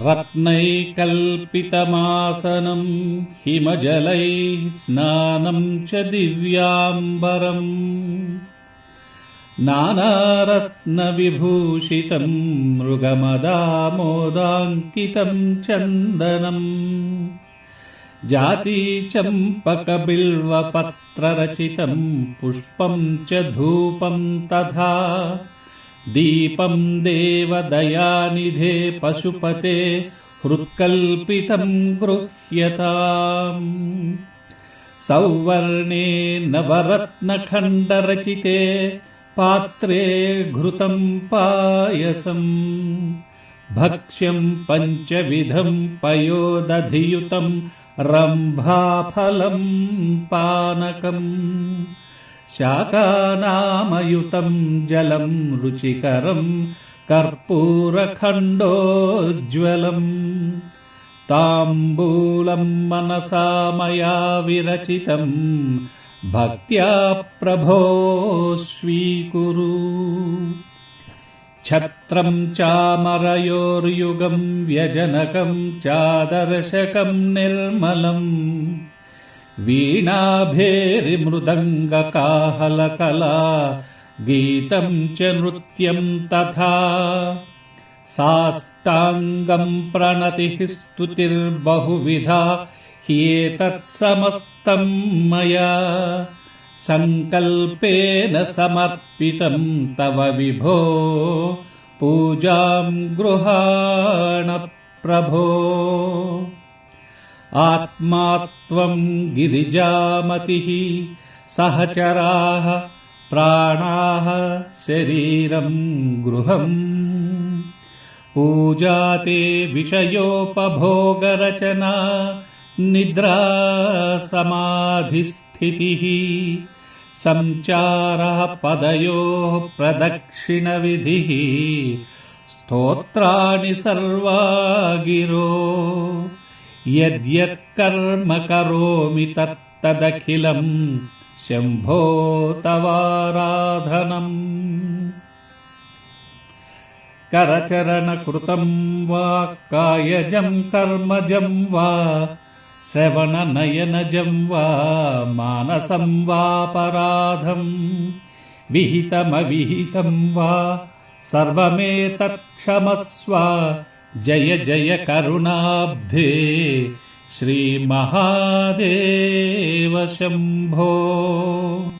रत्नैकल्पितमासनं हिमजलैः स्नानं च दिव्याम्बरम् नानारत्नविभूषितं मृगमदामोदाङ्कितं चन्दनम् जातीचम्पकबिल्वपत्ररचितं पुष्पं च धूपं तथा दीपं देवदयानिधे पशुपते हृत्कल्पितं गृह्यताम् सौवर्णे नवरत्नखण्डरचिते पात्रे घृतं पायसम् भक्ष्यं पञ्चविधं पयोदधियुतं रम्भाफलं पानकम् शाकानामयुतं जलं रुचिकरं कर्पूरखण्डोज्ज्वलम् ताम्बूलं मनसा मया विरचितं भक्त्या प्रभो स्वीकुरु छत्रं चामरयोर्युगं व्यजनकं चादर्शकं निर्मलम् वीणाभेरिमृदङ्गकाहलकला गीतं च नृत्यं तथा साष्टाङ्गं प्रणतिः स्तुतिर्बहुविधा ह्येतत्समस्तं मया सङ्कल्पेन समर्पितं तव विभो पूजां गृहाण प्रभो आत्मा त्वं गिरिजामतिः सहचराः प्राणाः शरीरं गृहम् पूजाते विषयोपभोगरचना निद्रा समाधिस्थितिः संचारः पदयोः प्रदक्षिणविधिः स्तोत्राणि सर्वा गिरो यद्यत् कर्म करोमि तत्तदखिलं शम्भो तवाराधनम् करचरणकृतं वा कायजं कर्मजं वा श्रवणनयनजं वा मानसं वापराधं विहितमविहितं वा सर्वमेतत्क्षमस्व जय जय करुणाब्धे श्रीमहादेव शम्भो।